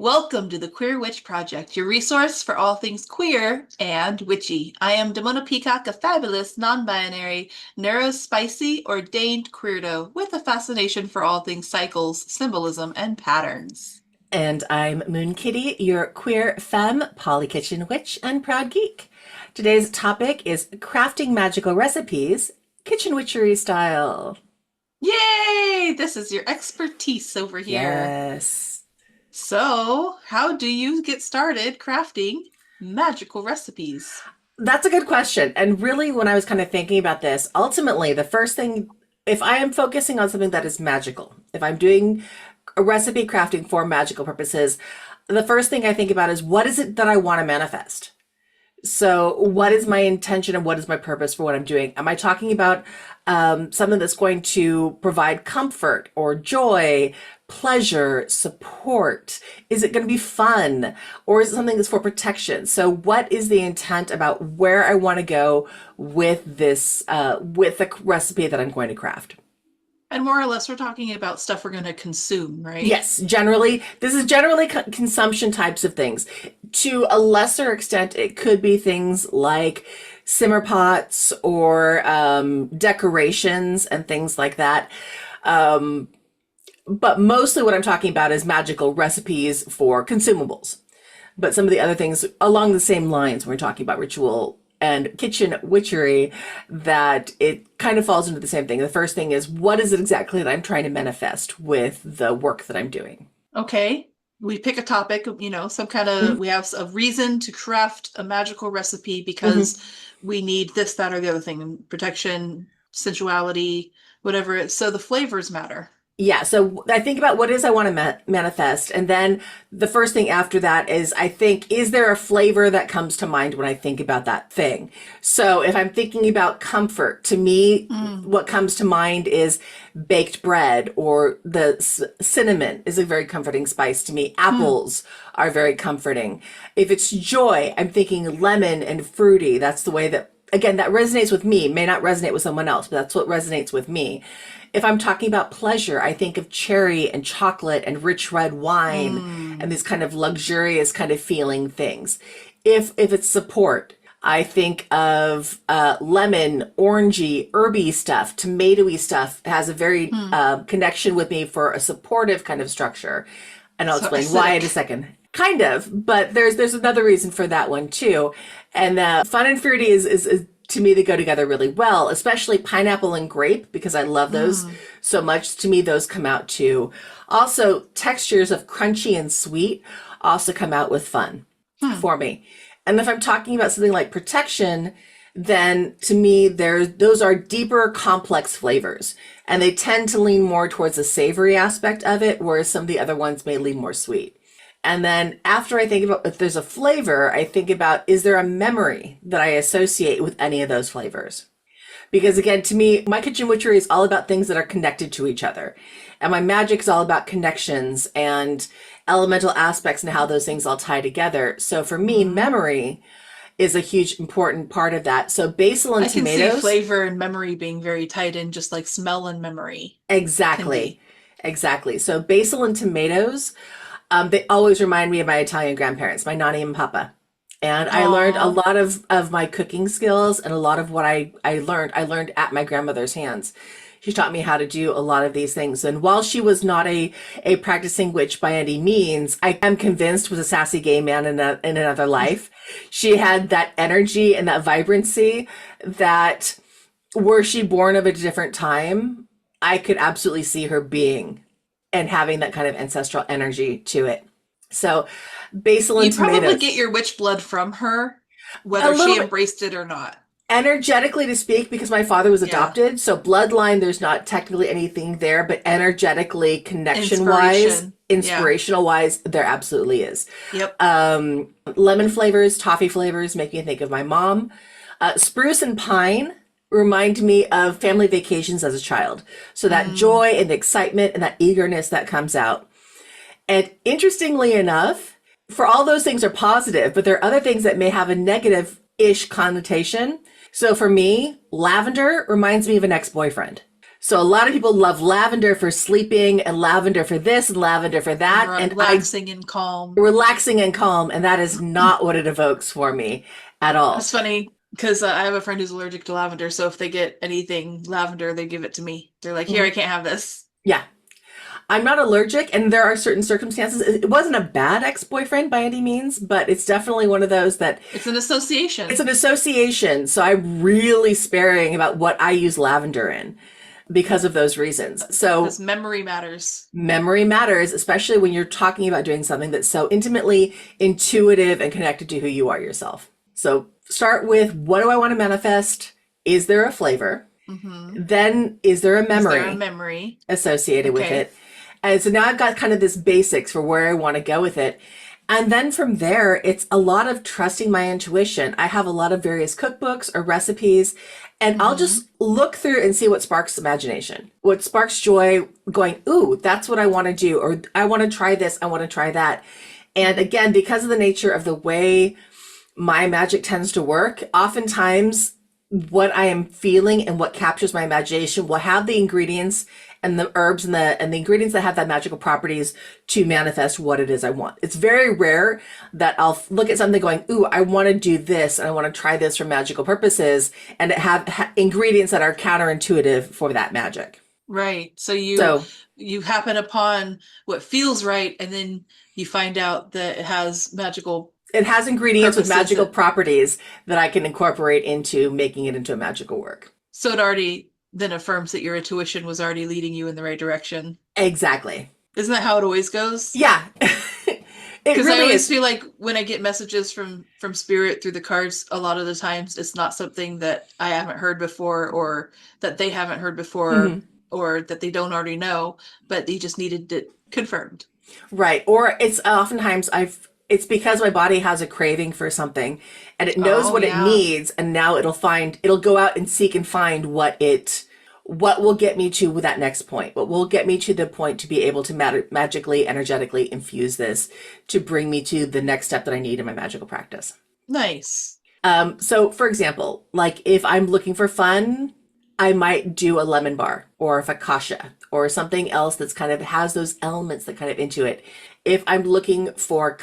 Welcome to the Queer Witch Project, your resource for all things queer and witchy. I am Damona Peacock, a fabulous, non-binary, neurospicy, ordained queerdo with a fascination for all things cycles, symbolism, and patterns. And I'm Moonkittee, your queer femme, poly-kitchen witch, and proud geek. Today's topic is crafting magical recipes, kitchen witchery style. Yay! This is your expertise over here. Yes. So, how do you get started crafting magical recipes? That's a good question. And really, when I was kind of thinking about this, ultimately, the first thing, if I am focusing on something that is magical, if I'm doing a recipe crafting for magical purposes, the first thing I think about is what is it that I want to manifest? So, what is my intention and what is my purpose for what I'm doing? Am I talking about something that's going to provide comfort or joy, pleasure, support? Is it going to be fun? Or is it something that's for protection? So, what is the intent about where I want to go with this, with the recipe that I'm going to craft? And more or less, we're talking about stuff we're going to consume, right? Yes, generally, this is generally consumption types of things. To a lesser extent, it could be things like simmer pots or decorations and things like that. But mostly what I'm talking about is magical recipes for consumables. But some of the other things along the same lines, when we're talking about ritual and kitchen witchery, that it kind of falls into the same thing. The first thing is, what is it exactly that I'm trying to manifest with the work that I'm doing? Okay. We pick a topic, some kind of, Mhm. we have a reason to craft a magical recipe Mhm. because we need this, that, or the other thing, protection, sensuality, whatever it is. So the flavors matter. Yeah, so I think about what it is I want to manifest. And then the first thing after that is I think, is there a flavor that comes to mind when I think about that thing? So if I'm thinking about comfort, to me, Mm. what comes to mind is baked bread, or the cinnamon is a very comforting spice to me. Mm. Apples are very comforting. If it's joy, I'm thinking lemon and fruity. That's the way that, again, that resonates with me. May not resonate with someone else, but that's what resonates with me. If I'm talking about pleasure, I think of cherry and chocolate and rich red wine and Mm. these kind of luxurious kind of feeling things. If it's support, I think of lemon, orangey, herby stuff, tomatoey stuff. It has a very Mm. connection with me for a supportive kind of structure. And I'll So explain why in a acidic. second. Kind of, but there's another reason for that one too. And fun and fruity is to me, they go together really well, especially pineapple and grape, because I love those Mm. so much. To me, those come out too. Also, textures of crunchy and sweet also come out with fun Hmm. for me. And if I'm talking about something like protection, then to me, those are deeper, complex flavors. And they tend to lean more towards the savory aspect of it, whereas some of the other ones may lean more sweet. And then after I think about if there's a flavor, I think about, is there a memory that I associate with any of those flavors? Because again, to me, my kitchen witchery is all about things that are connected to each other. And my magic is all about connections and elemental aspects and how those things all tie together. So for me, Mm. memory is a huge important part of that. So basil and I can see tomatoes, flavor and memory being very tied in, just like smell and memory can exactly. be. Exactly. So basil and tomatoes, they always remind me of my Italian grandparents, my Nani and Papa. And I learned a Oh, lot of my cooking skills, and a lot of what I learned at my grandmother's hands. She taught me how to do a lot of these things. And while she was not a practicing witch by any means, I am convinced was a sassy gay man in another life. She had that energy and that vibrancy that, were she born of a different time, I could absolutely see her being and having that kind of ancestral energy to it. So basil and you probably get tomatoes, your witch blood from her, a whether little she bit embraced it or not. energetically to speak, because my father was Yeah. adopted. So bloodline, there's not technically anything there, but energetically, connection wise, Inspiration. Yeah. inspirational wise, there absolutely is. Yep. Lemon flavors, toffee flavors make me think of my mom. Spruce and pine remind me of family vacations as a child. So that Mm. joy and excitement and that eagerness that comes out. And interestingly enough, for all those things are positive, but there are other things that may have a negative-ish connotation. So for me, lavender reminds me of an ex-boyfriend. So a lot of people love lavender for sleeping and lavender for this and lavender for And that. And I relaxing and calm. relaxing and calm, and that is not what it evokes for me at all. It's funny because I have a friend who's allergic to lavender, so if they get anything lavender, they give it to me. They're like, "Here, I Mhm. can't have this." Yeah. I'm not allergic, and there are certain circumstances. It wasn't a bad ex-boyfriend by any means, but it's definitely one of those that It's an it's association an association. So I'm really sparing about what I use lavender in because of those reasons. So because memory matters. memory matters, especially when you're talking about doing something that's so intimately intuitive and connected to who you are yourself. So start with, what do I want to manifest? Is there a flavor? Hmm. Then is there a Is there a memory memory? associated with Okay. it? And so now I've got kind of this basics for where I want to go with it. And then from there, it's a lot of trusting my intuition. I have a lot of various cookbooks or recipes, and I'll Hmm. just look through and see what sparks imagination, what sparks joy, going, ooh, that's what I want to do, or I want to try this, I want to try that. And again, because of the nature of the way my magic tends to work, oftentimes what I am feeling and what captures my imagination will have the ingredients and the herbs and the ingredients that have that magical properties to manifest what it is I want. It's very rare that I'll look at something going, ooh, I want to do this and I want to try this for magical purposes, and it have ingredients that are counterintuitive for that magic. Right. So you So you happen upon what feels right, and then you find out that it has magical it has ingredients with purposes magical that properties that I can incorporate into making it into a magical work. so it already then affirms that your intuition was already leading you in the right direction. Exactly. Isn't that how it always goes? Yeah. It Because I really always is. feel like when I get messages from spirit through the cards, a lot of the times it's not something that I haven't heard before, or that they haven't heard before, Mhm. or that they don't already know, but they just needed it confirmed. Right. Or it's oftentimes it's because my body has a craving for something and it knows Oh what it yeah. needs, and now it'll go out and seek and find what will get me to that next point, what will get me to the point to be able to magically, energetically infuse this to bring me to the next step that I need in my magical practice. Nice. So for example, like if I'm looking for fun, I might do a lemon bar or a focaccia or something else that's kind of has those elements that kind of into it. If I'm looking for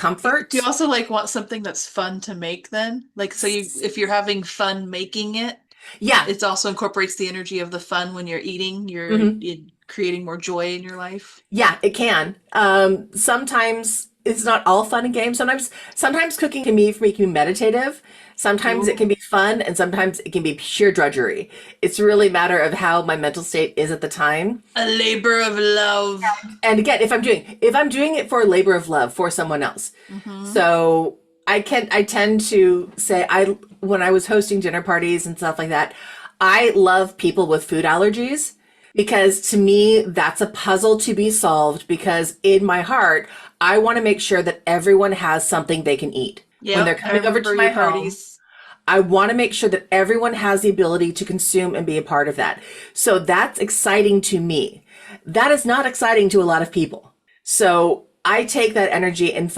Do you comfort, also like want something that's fun to make then? Like so you if you're having fun making it, yeah, it also incorporates the energy of the fun when you're eating, hmm, you're creating more joy in your life. yeah, it can. Sometimes it's not all fun and games. Sometimes cooking can be make me meditative. Sometimes it can be Ooh. fun, and sometimes it can be pure drudgery. It's really a matter of how my mental state is at the time. A labor of love. And again, if I'm doing it for a labor of love for someone else. Mm-hmm. So I tend to say, I when I was hosting dinner parties and stuff like that, I love people with food allergies, because to me that's a puzzle to be solved, because in my heart I want to make sure that everyone has something they can eat. When they're Yep, I coming over to remember my your home, parties. I want to make sure that everyone has the ability to consume and be a part of that. So that's exciting to me. That is not exciting to a lot of people. So I take that energy and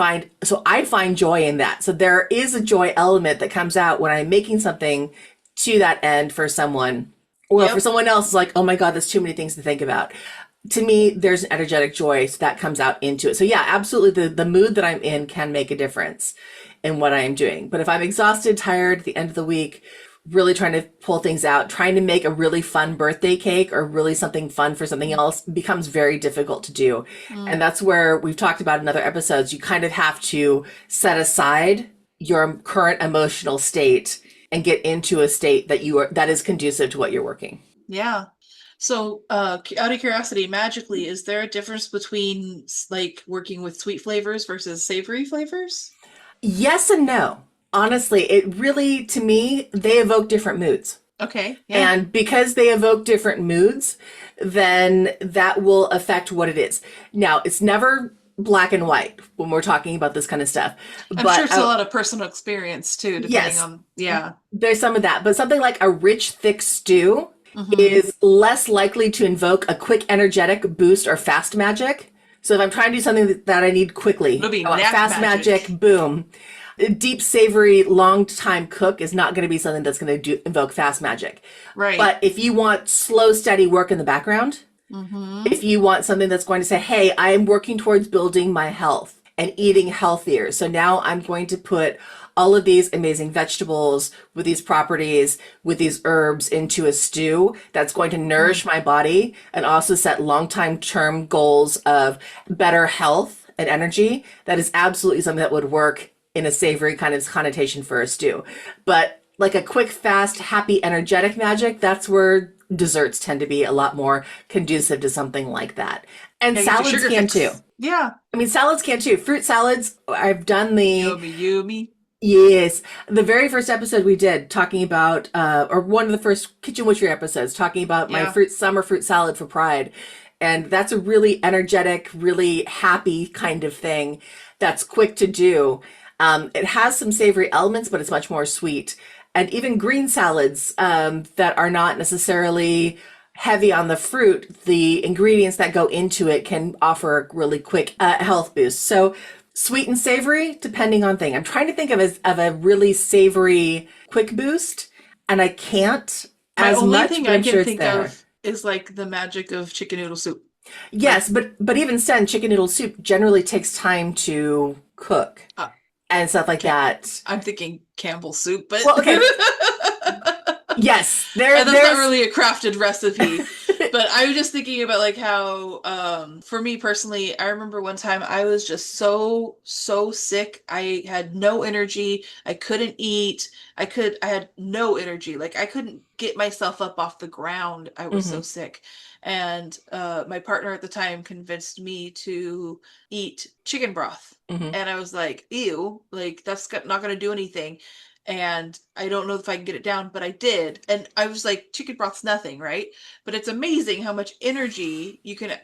I find joy in that. So there is a joy element that comes out when I'm making something to that end for someone, or for Yep. someone else, it's like, oh my God, there's too many things to think about. To me, there's an energetic joy so that comes out into it. So yeah, absolutely, the mood that I'm in can make a difference in what I am doing. But if I'm exhausted, tired at the end of the week, really trying to pull things out, trying to make a really fun birthday cake or really something fun for something else becomes very difficult to do. And Mm. that's where we've talked about in other episodes, you kind of have to set aside your current emotional state and get into a state that is conducive to what you're working. Yeah. So, out of curiosity, magically, is there a difference between like working with sweet flavors versus savory flavors? Yes and no. Honestly, it really, to me, they evoke different moods. Okay, yeah. And because they evoke different moods, then that will affect what it is. Now, it's never black and white when we're talking about this kind of stuff. I'm sure But it's a lot of personal experience too, depending yes, on, yeah. there's some of that. But something like a rich, thick stew Mm-hmm. is less likely to invoke a quick, energetic boost or fast magic. So if I'm trying to do something that I need It'll quickly, be I want nap fast magic, magic. boom. A deep, savory, long time cook is not going to be something that's going to invoke fast magic. Right. But if you want slow, steady work in the background, Mm-hmm. if you want something that's going to say, hey, I am working towards building my health and eating healthier. So now I'm going to put all of these amazing vegetables with these properties, with these herbs into a stew that's going to nourish my body and also set long time term goals of better health and energy. That is absolutely something that would work in a savory kind of connotation for a stew. But like a quick, fast, happy, energetic magic, that's where desserts tend to be a lot more conducive to something like that. And Yeah, get your salads sugar can too. fix. Yeah. I mean, salads can too. Fruit salads, I've done the, Yummy, yummy. yes, the very first episode we did talking about, or one of the first Kitchen Witchery episodes talking about my Yeah. summer fruit salad for Pride. And that's a really energetic, really happy kind of thing that's quick to do. It has some savory elements, but it's much more sweet. And even green salads that are not necessarily heavy on the fruit, the ingredients that go into it can offer a really quick health boost. So sweet and savory, depending on thing. I'm trying to think of a really savory quick boost, and I can't My as only much, thing but I I'm sure can it's think there. of is like the magic of chicken noodle soup. Yes, Like, but even then, chicken noodle soup generally takes time to cook uh, and stuff like can't, that. I'm thinking Campbell soup, but Well, okay, yes, and that's not there's really a crafted recipe. But I was just thinking about like how, for me personally, I remember one time I was just so sick. I had no energy. I couldn't eat. I had no energy. Like I couldn't get myself up off the ground. I was so Mhm, sick. And my partner at the time convinced me to eat chicken broth. mhm. And I was like, ew, like not going to do anything. And I don't know if I can get it down, but I did. And I was like, chicken broth's nothing, right? But it's amazing how much energy you can, I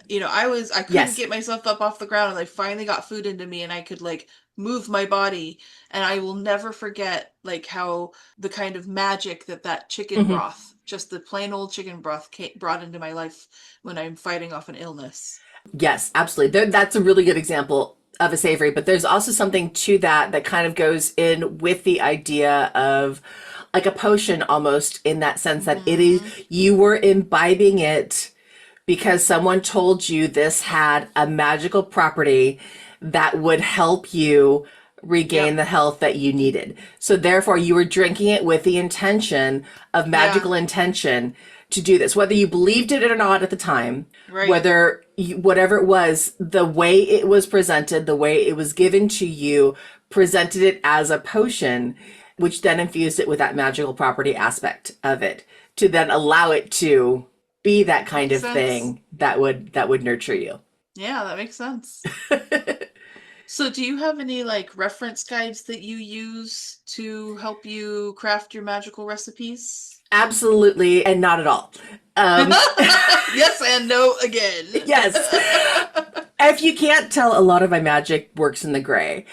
couldn't Yes. get myself up off the ground and I finally got food into me and I could like move my body. And I will never forget like how the kind of magic that chicken Mhm. broth, just the plain old chicken broth brought into my life when I'm fighting off an illness. Yes, absolutely. That's a really good example of a savory, but there's also something to that that kind of goes in with the idea of like a potion almost in that sense that it is Hmm. you were imbibing it because someone told you this had a magical property that would help you regain Yep. the health that you needed. So therefore you were drinking it with the intention of Yeah. magical intention to do this, whether you believed it or not at the time, Right. whatever it was, the way it was presented, the way it was given to you, presented it as a potion, which then infused it with that magical property aspect of it to then allow it to be that kind Makes of sense. thing that would nurture you. Yeah, that makes sense. So, do you have any like reference guides that you use to help you craft your magical recipes? Absolutely, and not at all. Um, Yes and no again. yes. If you can't tell, a lot of my magic works in the gray.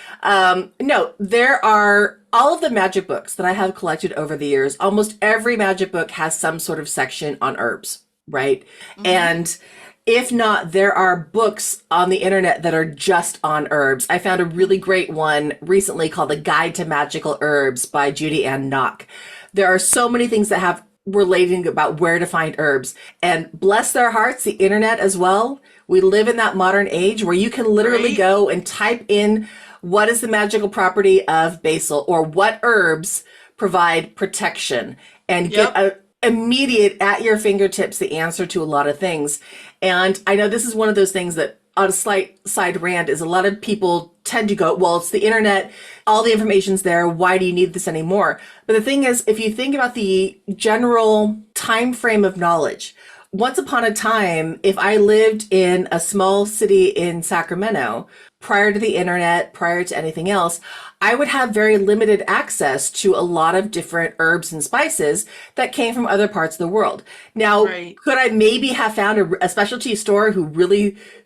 No, there are all of the magic books that I have collected over the years. Almost every magic book has some sort of section on herbs, right? Hmm. And if not, there are books on the internet that are just on herbs. I found a really great one recently called The Guide to Magical Herbs by Judy Ann Nock. There are so many things that have relating about where to find herbs. And bless their hearts, the internet as well. We live in that modern age where you can literally Right? go and type in what is the magical property of basil or what herbs provide protection and get Yep. a immediate at your fingertips the answer to a lot of things. And I know this is one of those things that on a slight side rant is a lot of people tend to go, well, it's the internet, all the information's there, why do you need this anymore? But the thing is, if you think about the general time frame of knowledge, once upon a time, if I lived in a small city in Sacramento, prior to the internet, prior to anything else, I would have very limited access to a lot of different herbs and spices that came from other parts of the world. Now, Right. could I maybe have found a specialty store who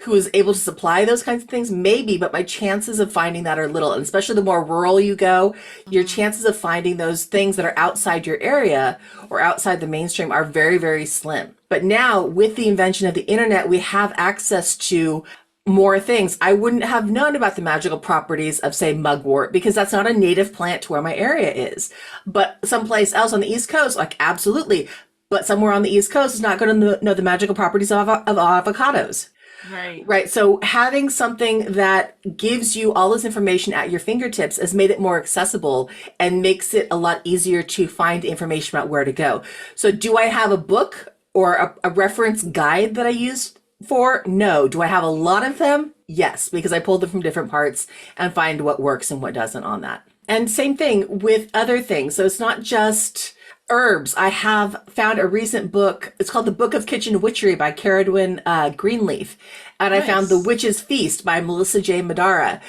was able to supply those kinds of things? Maybe, but my chances of finding that are little. And especially the more rural you go, your Hmm. chances of finding those things that are outside your area or outside the mainstream are very, very slim. But now, with the invention of the internet, we have access to more things. I wouldn't have known about the magical properties of, say, mugwort because that's not a native plant to where my area is. But someplace else on the East Coast, like absolutely. But somewhere on the East Coast is not going to know the magical properties of avocados. Right. Right. So having something that gives you all this information at your fingertips has made it more accessible and makes it a lot easier to find information about where to go. So do I have a book or a reference guide that I use for? No. Do I have a lot of them? Yes, because I pulled them from different parts and find what works and what doesn't on that. And same thing with other things. So it's not just herbs. I have found a recent book. It's called The Book of Kitchen Witchery by Caradwyn Greenleaf. And I found The Nice. Witch's Feast by Melissa J. Madara.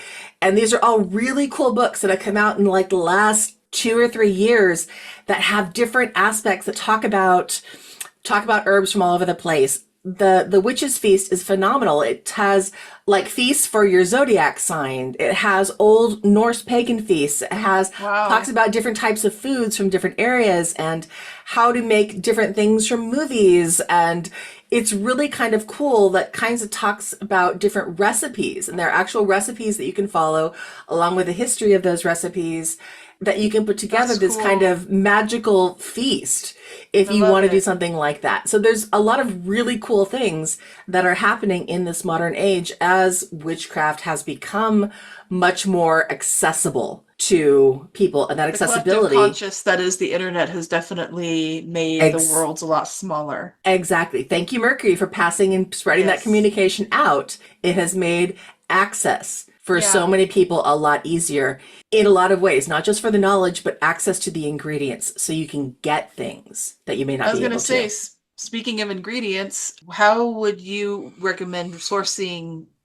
And these are all really cool books that have come out in like the last 2 or 3 years that have different aspects that talk about herbs from all over the place. The Witch's Feast is phenomenal. It has like feasts for your zodiac sign. It has old Norse pagan feasts. It has talks Wow. about different types of foods from different areas and how to make different things from movies. And it's really kind of cool that kinds of talks about different recipes, and there are actual recipes that you can follow along with the history of those recipes that you can put together That's this kind cool. of magical feast if I you love want to do it. something like that. So there's a lot of really cool things that are happening in this modern age as witchcraft has become much more accessible to people, and that The collective accessibility. conscious that is the internet has definitely made the ex- worlds a lot smaller. exactly. Thank you, Mercury, for passing and spreading that Yes. communication out. It has made access for so Yeah. many people a lot easier in a lot of ways, not just for the knowledge, but access to the ingredients so you can get things that you may I not was be gonna able say, to. speaking of ingredients, how would you recommend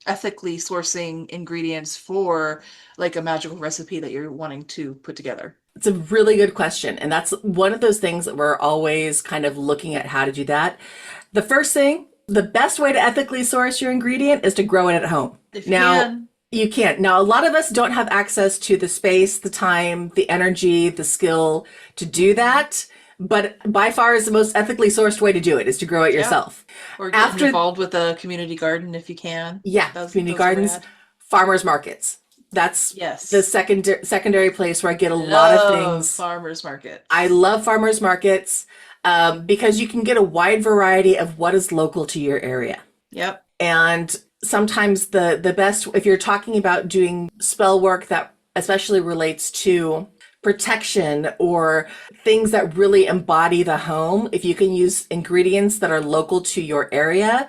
ethically sourcing ingredients for like a magical recipe that you're wanting to put together? It's a really good question. And that's one of those things that we're always kind of looking at how to do that. The first thing, the best way to ethically source your ingredient is to grow it at home. If you Now, can. you can't. Now, a lot of us don't have access to the space, the time, the energy, the skill to do Mhm. that. But by far is the most ethically sourced way to do it is to grow it Yep. yourself. Or get After, involved with a community garden if you can. yeah, community Those are gardens, rad. farmers markets. That's the Yes. secondary place where I get a lot of Love things. farmers I markets. love farmers markets because you can get a wide variety of what is local to your area. Yep. And sometimes the best, if you're talking about doing spell work that especially relates to protection or things that really embody the home, if you can use ingredients that are local to your area,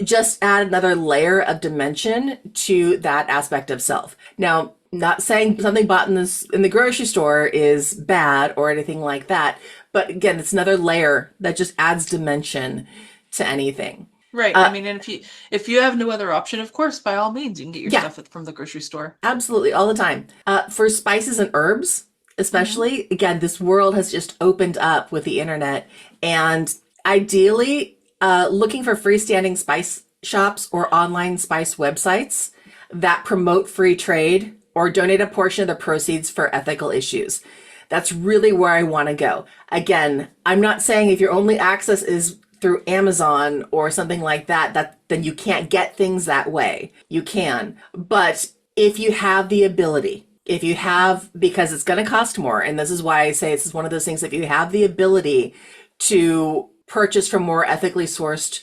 just add another layer of dimension to that aspect of self. Now, not saying something bought in the grocery store is bad or anything like that, but again, it's another layer that just adds dimension to anything. Right. I Uh, mean, and if you have no other option, of course, by all means, you can get your yeah, stuff from the grocery store. absolutely, all the time. For spices and herbs, Hmm. especially, again, this world has just opened up with the internet. And ideally, looking for freestanding spice shops or online spice websites that promote free trade or donate a portion of the proceeds for ethical issues. That's really where I want to go. Again, I'm not saying if your only access is through Amazon or something like that, that then you can't get things that way. You can. But if you have the ability, if you Hmm. have, because it's going to cost more, and this is why I say this is one of those things, if you have the ability to purchase from more ethically sourced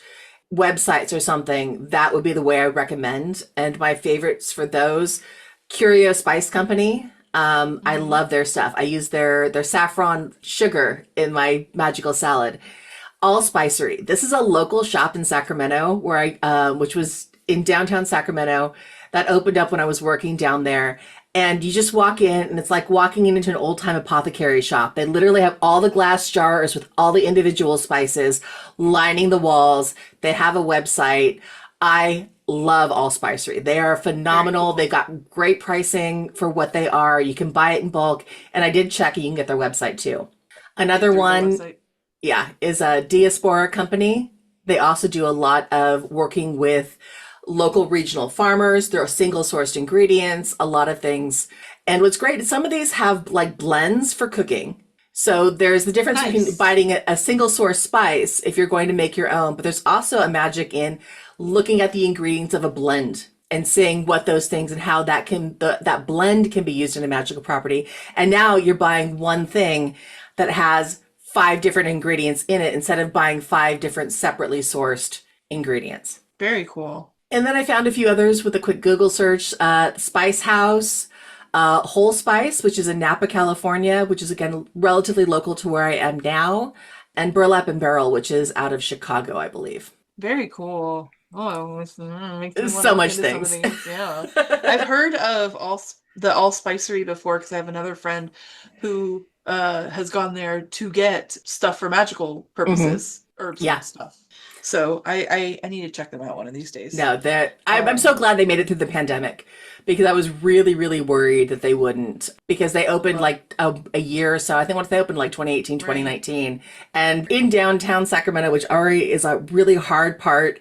websites or something, that would be the way I recommend. And my favorites for those, Curio Spice Company. I Hmm. love their stuff. I use their saffron sugar in my magical salad. All Spicery. This is a local shop in Sacramento where which was in downtown Sacramento, that opened up when I was working down there. And you just walk in, and it's like walking into an old time apothecary shop. They literally have all the glass jars with all the individual spices lining the walls. They have a website. I love All Spicery. They are Very phenomenal. They've cool. got great pricing for what they are. You can buy it in bulk. And I did check, you can get their website too. Another Through their one, website. yeah, is a Diaspora company. They also do a lot of working with local regional farmers. They're single sourced ingredients, a lot of things. And what's great is some of these have like blends for cooking. So there's the difference between Nice. buying a single source spice if you're going to make your own, but there's also a magic in looking at the ingredients of a blend and seeing what those things and how that blend can be used in a magical property. And now you're buying one thing that has 5 different ingredients in it instead of buying 5 different separately sourced ingredients. Very cool. And then I found a few others with a quick Google search. Spice House, Whole Spice, which is in Napa, California, which is again relatively local to where I am now, and Burlap and Barrel, which is out of Chicago, I believe. Very cool. Oh, makes me want to So look much into some of things. these. Yeah, I've heard of the All Spicery before because I have another friend who has gone there to get stuff for magical Hmm. purposes, herbs Yeah. and stuff. So I need to check them out one of these days. No, that I'm so Um, glad they made it through the pandemic because I was really, really worried that they wouldn't because they opened well, like a year or so. I think once they opened like 2018, right. 2019, and in downtown Sacramento, which already is a really hard part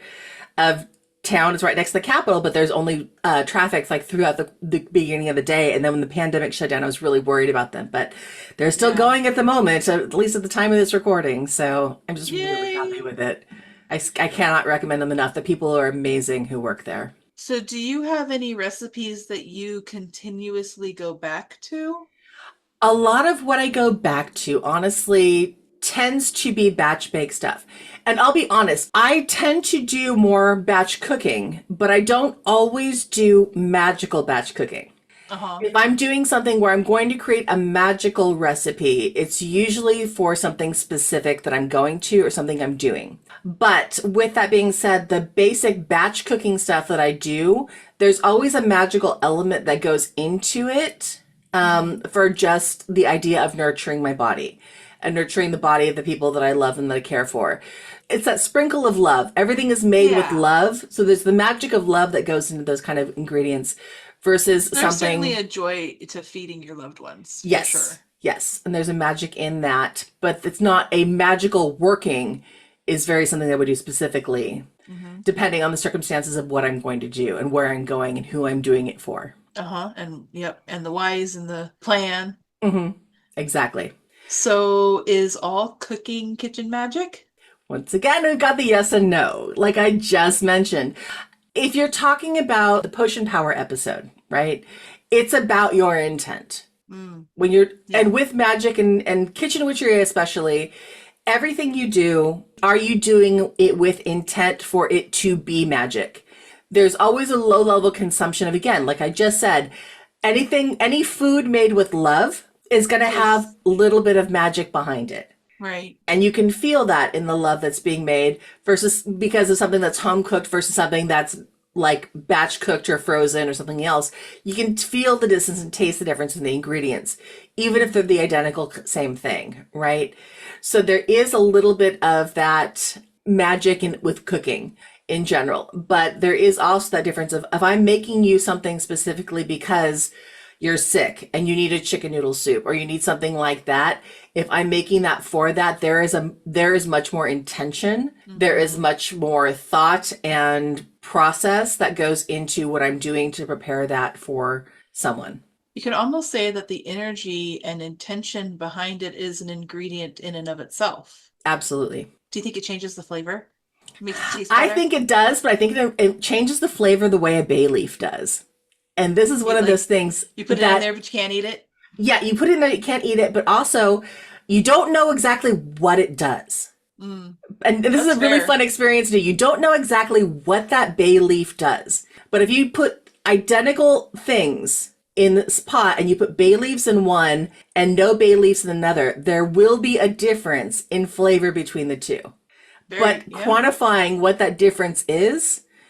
of town, is right next to the Capitol, but there's only traffic like throughout the beginning of the day. And then when the pandemic shut down, I was really worried about them, but they're still Yeah. going at the moment, at least at the time of this recording. So I'm just really happy Yay. with it. I cannot recommend them enough. The people are amazing who work there. So do you have any recipes that you continuously go back to? A lot of what I go back to, honestly, tends to be batch bake stuff. And I'll be honest, I tend to do more batch cooking, but I don't always do magical batch cooking. Uh-huh. If I'm doing something where I'm going to create a magical recipe, it's usually for something specific that I'm going to or something I'm doing. But with that being said, the basic batch cooking stuff that I do, there's always a magical element that goes into it Hmm. for just the idea of nurturing my body and nurturing the body of the people that I love and that I care for. It's that sprinkle of love. Everything is made with Yeah. love. So there's the magic of love that goes into those kind of ingredients versus There's certainly something. a joy to feeding your loved ones, for Yes, sure. yes. And there's a magic in that, but it's not a magical working is very something I would do specifically, Hmm. depending on the circumstances of what I'm going to do and where I'm going and who I'm doing it for. Uh-huh. And yep, and the whys and the plan. Hmm. Exactly. So is all cooking kitchen magic? Once again, we've got the yes and no, like I just mentioned. If you're talking about the potion power episode, right? It's about your intent. Mm, When you're, yeah. and with magic and kitchen witchery especially, everything you do, are you doing it with intent for it to be magic? There's always a low level consumption of, again, like I just said, any food made with love is going to have Is a little bit of magic behind it. right. And you can feel that in the love that's being made versus because of something that's home cooked versus something that's like batch cooked or frozen or something else. You can feel the distance and taste the difference in the ingredients, even if they're the identical same thing, right? So there is a little bit of that magic with cooking in general, but there is also that difference of if I'm making you something specifically because you're sick and you need a chicken noodle soup or you need something like that, if I'm making that for that, there is much more intention, there is Hmm. much more thought and process that goes into what I'm doing to prepare that for someone. You can almost say that the energy and intention behind it is an ingredient in and of itself. Absolutely. Do you think it changes the flavor? Makes it taste I better? think it does, but I think it changes the flavor the way a bay leaf does. And this is one You of those like things you put it in that, there, but you can't eat it? yeah, you put it in there, you can't eat it, but also you don't know exactly what it does. Mm, And this is that's a really fair. fun experience to do. You don't know exactly what that bay leaf does. But if you put identical things in this pot and you put bay leaves in one and no bay leaves in another, there will be a difference in flavor between the two. Very, But yeah. quantifying what that difference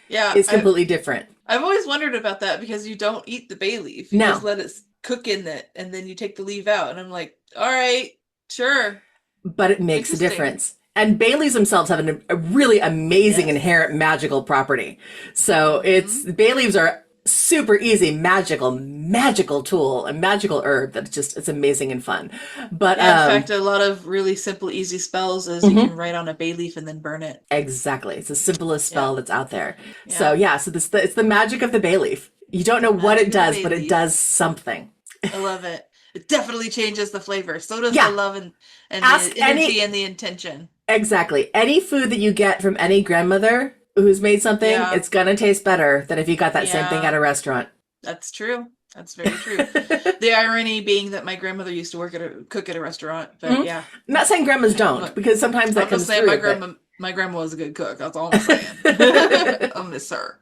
Yeah, is completely different. I've always wondered about that because you don't eat the bay leaf. You just No, let it cook in it and then you take the leaf out. And I'm like, all right, sure. but it makes a Interesting. difference. And Baileys themselves have a really amazing Yes. inherent magical property. So it's Hmm. bay leaves are super easy, magical tool, a magical herb that's just it's amazing and fun. But Yeah, in fact, a lot of really simple, easy spells is you can mhm, write on a bay leaf and then burn it. exactly. It's the simplest Yeah, spell that's out there. So yeah. yeah, so it's the magic of the bay leaf. You don't know what Magic it of the does, bay but it leaf. does something. I love it. It definitely changes the flavor. So does the Yeah. love and Ask the energy any and the intention. exactly any food that you get from any grandmother who's made something, Yeah. it's gonna taste better than if you got that same thing at Yeah. a restaurant. That's true. That's very true. The irony being that my grandmother used to cook at a restaurant, but Mhm. yeah. I'm not saying grandmas don't, But because sometimes that I'm just comes saying through, but my grandma was a good cook. That's all I'm saying. I miss her.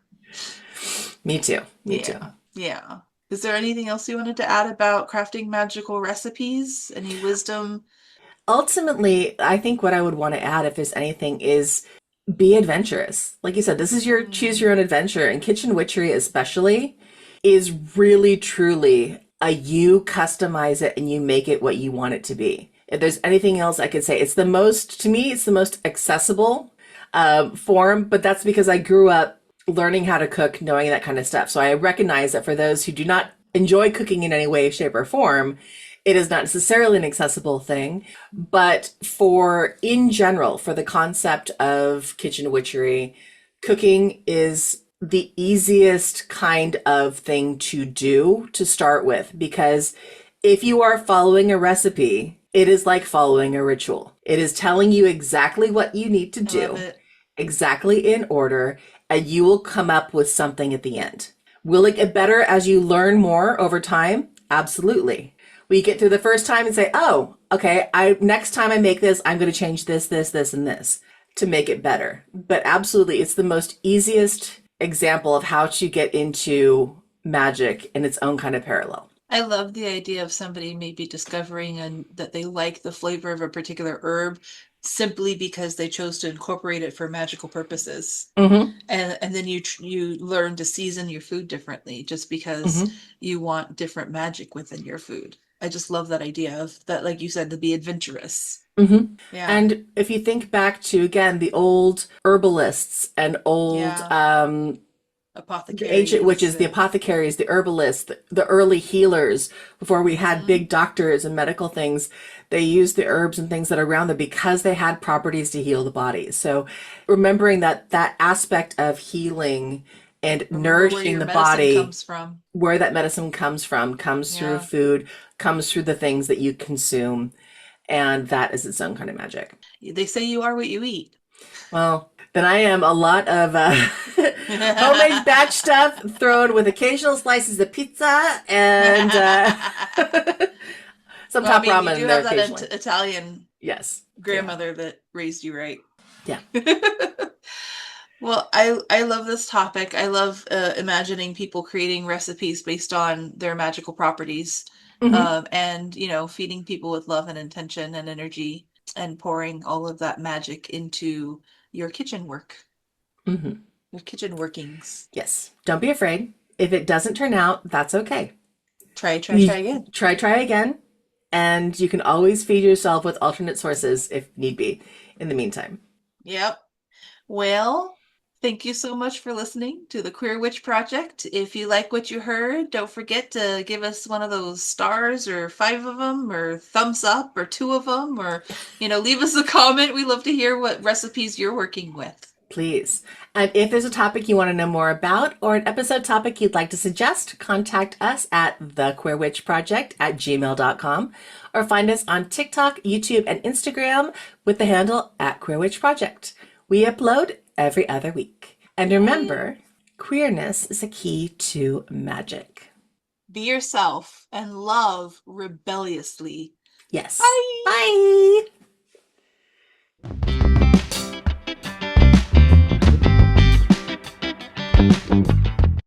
me too. Me too. Yeah. Yeah. Is there anything else you wanted to add about crafting magical recipes? Any wisdom? Ultimately, I think what I would want to add, if there's anything, is be adventurous. Like you said, this is your choose Mm, your own adventure, and kitchen witchery especially is really truly a you customize it and you make it what you want it to be. If there's anything else I could say, it's the most, to me, it's the most accessible form, but that's because I grew up learning how to cook, knowing that kind of stuff. So I recognize that for those who do not enjoy cooking in any way, shape, or form, it is not necessarily an accessible thing. But for, in general, for the concept of kitchen witchery, cooking is the easiest kind of thing to do to start with, because if you are following a recipe, it is like following a ritual. It is telling you exactly what you need to I love do, it. exactly in order, and you will come up with something at the end. Will it get better as you learn more over time? Absolutely. We get through the first time and say, "Oh, okay, I next time I make this, I'm going to change this, this, this, and this to make it better." But absolutely, it's the most easiest example of how to get into magic in its own kind of parallel. I love the idea of somebody maybe discovering that they like the flavor of a particular herb simply because they chose to incorporate it for magical purposes. Mm-hmm. And then you learn to season your food differently just because Mm-hmm. you want different magic within your food. I just love that idea of that, like you said, to be adventurous. Mm-hmm. Yeah. And if you think back to, again, the old herbalists and old Yeah. the ancient Apothecaries witches, the and apothecaries, the herbalists, the early healers, before we had mhm. big doctors and medical things, they used the herbs and things that are around them because they had properties to heal the body. So remembering that that aspect of healing and Remember where nourishing your the medicine body, comes from. where that medicine comes through Yeah. food, comes through the things that you consume, and that is its own kind of magic. They say you are what you eat. Well, then I am a lot of homemade batch stuff thrown with occasional slices of pizza and some Well, I top mean, you ramen do in there have that occasionally. Italian Yes. Yeah. grandmother that raised you right. Yeah. Well, I love this topic. I love imagining people creating recipes based on their magical properties, Hmm. and feeding people with love and intention and energy, and pouring all of that magic into your kitchen work, Hmm. your kitchen workings. Yes. Don't be afraid. If it doesn't turn out, that's okay. Try, try, You try again. try again, and you can always feed yourself with alternate sources if need be in the meantime. Yep. Well, thank you so much for listening to the Queer Witch Project. If you like what you heard, don't forget to give us one of those stars or five of them or thumbs up or two of them or, leave us a comment. We love to hear what recipes you're working with. Please. And if there's a topic you want to know more about or an episode topic you'd like to suggest, contact us at thequeerwitchproject@gmail.com or find us on TikTok, YouTube, and Instagram with the handle at Queer Witch Project. We upload every other week. And Yay! remember, queerness is a key to magic. Be yourself and love rebelliously. Yes. Bye! Bye.